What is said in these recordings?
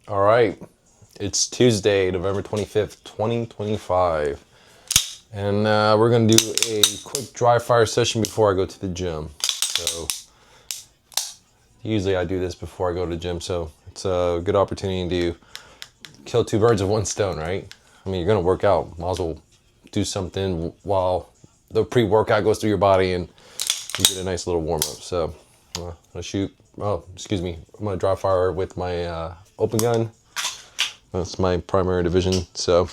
All right, it's Tuesday, November 25th, 2025. And we're going to do a quick dry fire session before I go to the gym. So usually I do this before I go to the gym, so it's a good opportunity to kill two birds with one stone, right? I mean, you're going to work out. Might as well do something while the pre-workout goes through your body and you get a nice little warm-up. So I'm going to shoot, oh, excuse me, I'm going to dry fire with my open gun. That's my primary division. So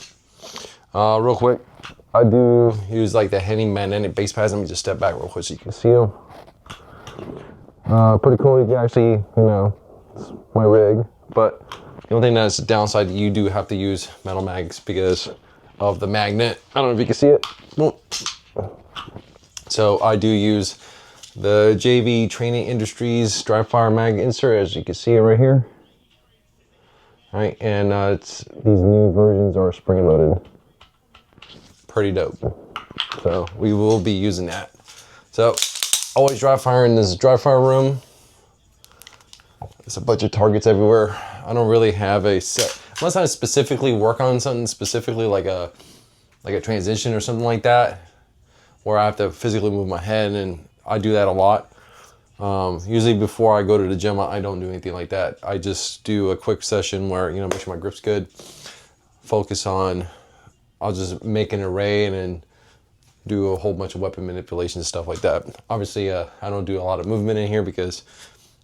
real quick, I do use like the Henny magnetic base pads. Let me just step back real quick so you can see them. Pretty cool. You can actually, it's my rig. But the only thing that's a downside, you do have to use metal mags because of the magnet. I don't know if you can see it. Nope. So I do use the JV Training Industries dry fire mag insert, as you can see it right here. All right, and these new versions are spring loaded. Pretty dope. So we will be using that. So always dry fire in this dry fire room. There's a bunch of targets everywhere. I don't really have a set, unless I specifically work on something specifically like a transition or something like that, where I have to physically move my head, and I do that a lot. Usually before I go to the gym, I don't do anything like that. I just do a quick session where, make sure my grip's good, focus on, I'll just make an array and then do a whole bunch of weapon manipulation and stuff like that. Obviously, I don't do a lot of movement in here because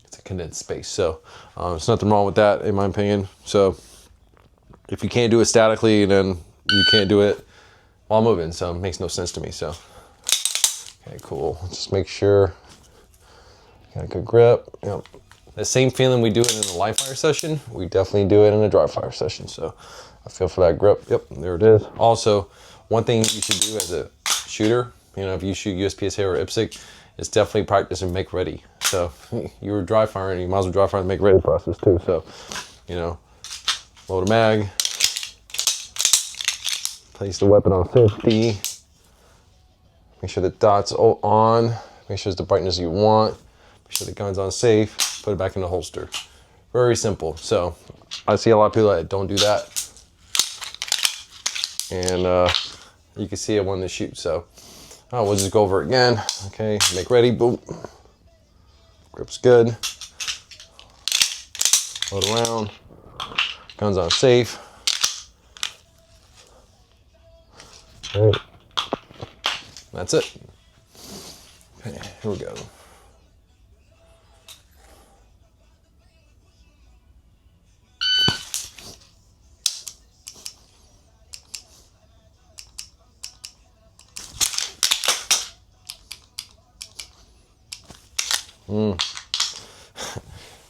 it's a condensed space. So there's nothing wrong with that, in my opinion. So if you can't do it statically, then you can't do it while moving. So it makes no sense to me. So, okay, cool. Just make sure you got a good grip. Yep. The same feeling we do it in a live fire session, we definitely do it in a dry fire session. So I feel for that grip. Yep, there it is. Also, one thing you should do as a shooter, if you shoot USPSA or IPSC, is definitely practice and make ready. So you're dry firing, you might as well dry fire and make ready process too. So, load a mag, place the weapon on 50, make sure the dot's on, make sure it's the brightness you want, make sure the gun's on safe, put it back in the holster. Very simple. So I see a lot of people that don't do that. And you can see it when they shoot. So we'll just go over it again. Okay, make ready, boom. Grip's good. Load around. Guns on safe. All right. That's it. Okay, here we go.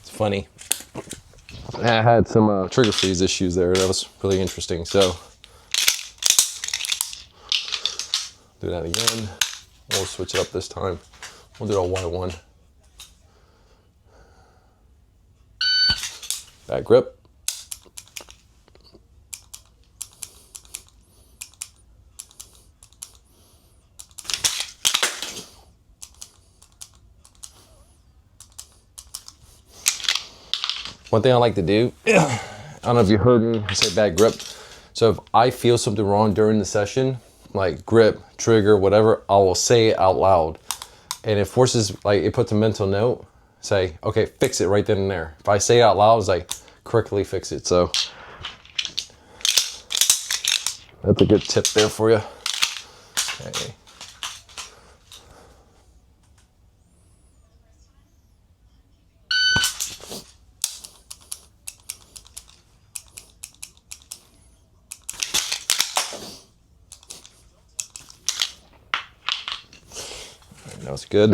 It's funny. I had some trigger freeze issues there. That was really interesting. So do that again. We'll switch it up this time. We'll do a Y1. Back grip. One thing I like to do, I don't know if you heard me say bad grip. So if I feel something wrong during the session, like grip, trigger, whatever, I will say it out loud. And it forces, it puts a mental note, say, okay, fix it right then and there. If I say it out loud, it's like, correctly fix it. So that's a good tip there for you. Okay. That was good.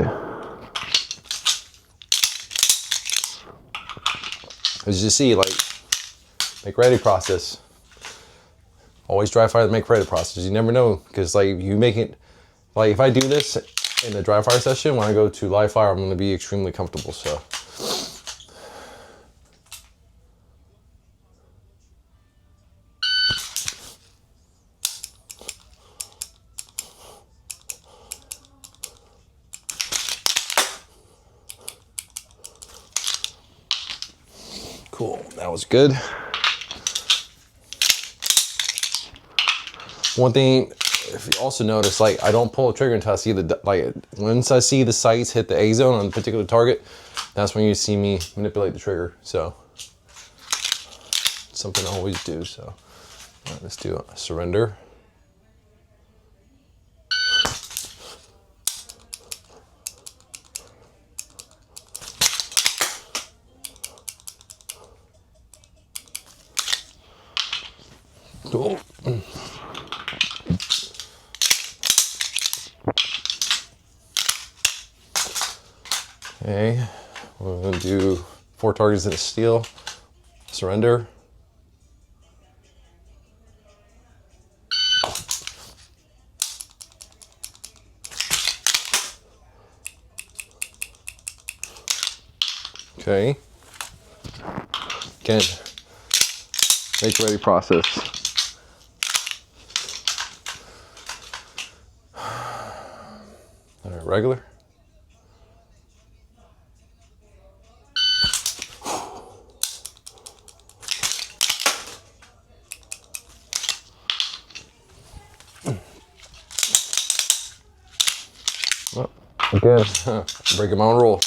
As you see, make ready process. Always dry fire the make ready process. You never know, because you make it, if I do this in a dry fire session, when I go to live fire, I'm going to be extremely comfortable. So. Cool, that was good. One thing, if you also notice, like I don't pull the trigger until I see the, like once I see the sights hit the A zone on a particular target, that's when you see me manipulate the trigger. So something I always do. So all right, let's do a surrender. Cool. Okay, we're gonna do 4 targets in a steel. Surrender. Okay. Again, make ready process. All right, regular. Well, again, breaking my own rule.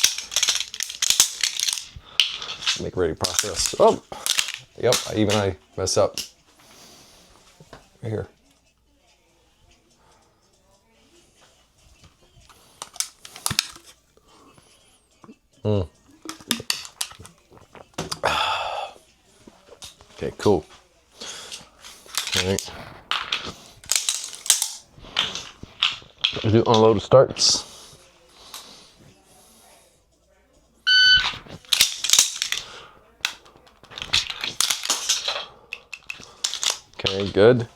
Make ready process. Oh, yep, I mess up. Right here. Okay, cool. All right. Do unload starts. Okay, good.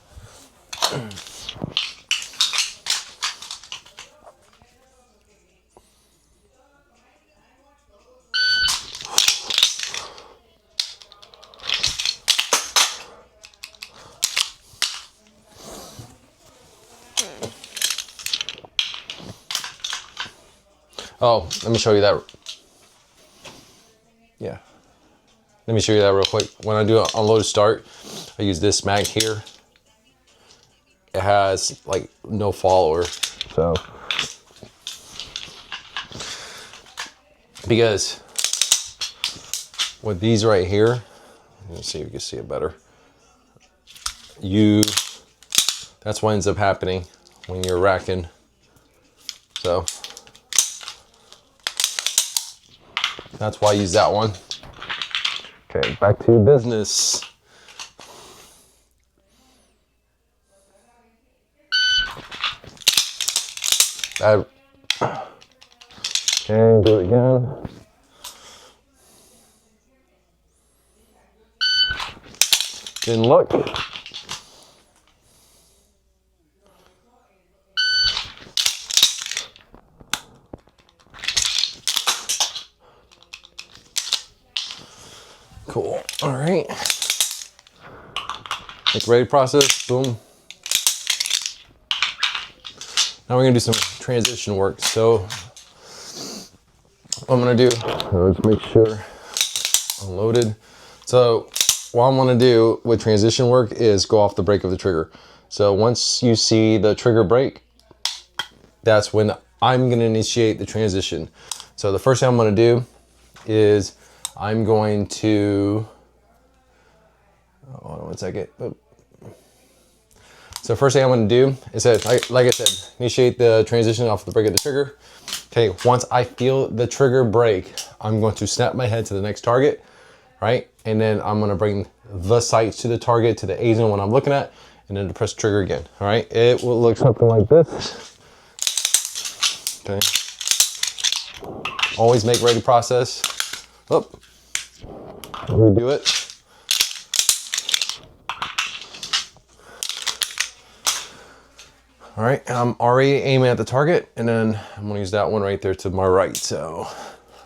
Oh, let me show you that. Yeah. Let me show you that real quick. When I do an unload start, I use this mag here. It has like no follower. So, because with these right here, let's see if you can see it better. That's what ends up happening when you're racking. So, that's why I use that one. Okay, back to business. Okay, do it again. Didn't look. Cool. All right. Make ready process. Boom. Now we're gonna do some transition work. So what I'm gonna do, let's make sure unloaded. So what I'm gonna do with transition work is go off the brake of the trigger. So once you see the trigger brake, that's when I'm gonna initiate the transition. So the first thing I'm gonna do is I'm going to, hold on one second. So first thing I'm gonna do is, like I said, initiate the transition off the brake of the trigger. Okay, once I feel the trigger brake, I'm going to snap my head to the next target, right? And then I'm gonna bring the sights to the target, to the A zone when I'm looking at, and then to press trigger again, all right? It will look something like this. Okay. Always make ready process. Oh, redo it. All right, I'm already aiming at the target, and then I'm gonna use that one right there to my right. So,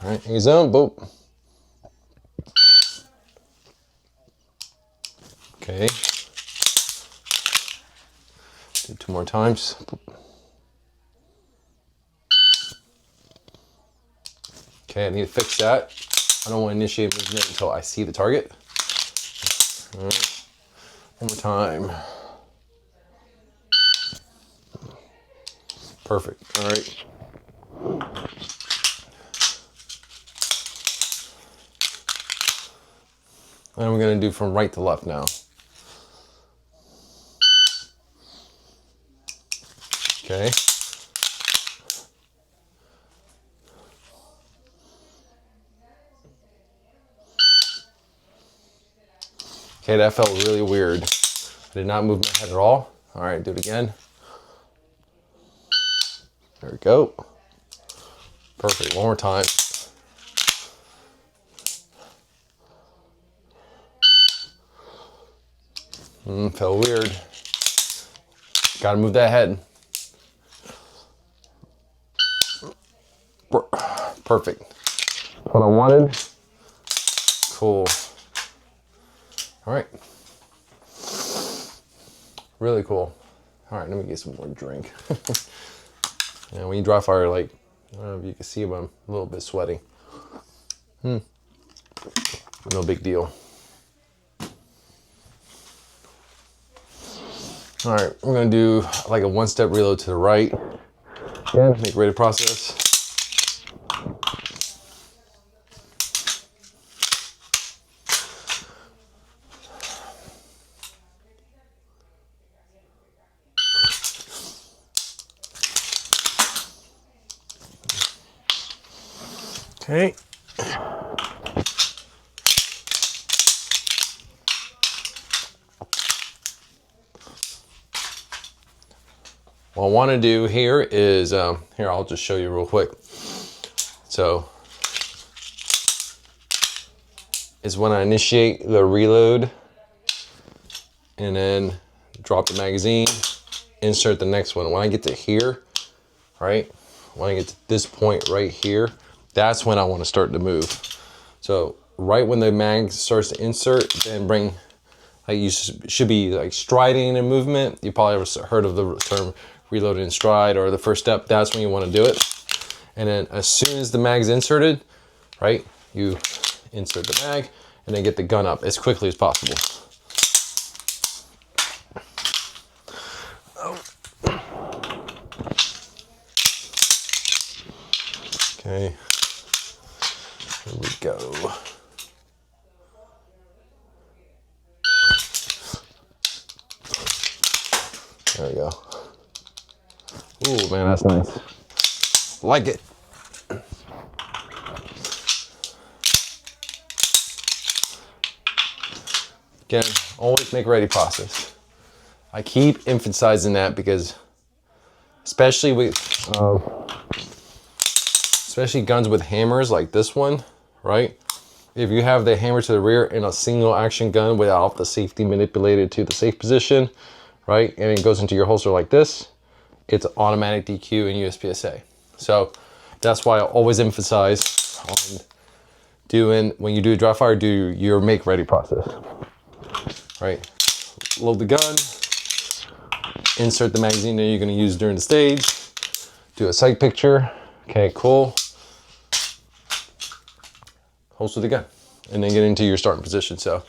all right, A zone, boom. Okay. Do 2 more times. Okay, I need to fix that. I don't want to initiate movement until I see the target. All right, one more time. Perfect. All right. And we're gonna do from right to left now. Okay. Okay, that felt really weird. I did not move my head at all. All right, do it again. There we go. Perfect, one more time. Felt weird. Gotta move that head. Perfect. What I wanted. Cool. All right. Really cool. All right, let me get some more drink. And when you dry fire, like, I don't know if you can see, but I'm a little bit sweaty. No big deal. All right, we're gonna do like a one-step reload to the right. Again, make ready to process. Okay. What I want to do here is, here, I'll just show you real quick. So, is when I initiate the reload and then drop the magazine, insert the next one. When I get to here, right? When I get to this point right here, that's when I want to start to move. So right when the mag starts to insert, then bring, like you should be like striding in movement. You probably ever heard of the term reload in stride or the first step. That's when you want to do it. And then as soon as the mag's inserted, right, you insert the mag and then get the gun up as quickly as possible. Okay, here we go. There we go. Ooh, man, that's nice. Like it. Again, always make ready process. I keep emphasizing that because especially guns with hammers like this one, right? If you have the hammer to the rear in a single action gun without the safety manipulated to the safe position, right? And it goes into your holster like this, it's automatic DQ and USPSA. So that's why I always emphasize on doing, when you do a dry fire, do your make ready process, right? Load the gun, insert the magazine that you're gonna use during the stage, do a sight picture, okay, cool. Holster the gun, and then get into your starting position, so.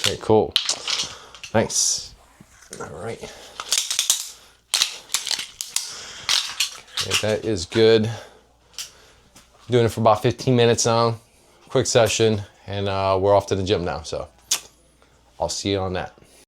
Okay, cool. Nice. All right. Okay, that is good. Doing it for about 15 minutes now. Quick session, and we're off to the gym now, so I'll see you on that.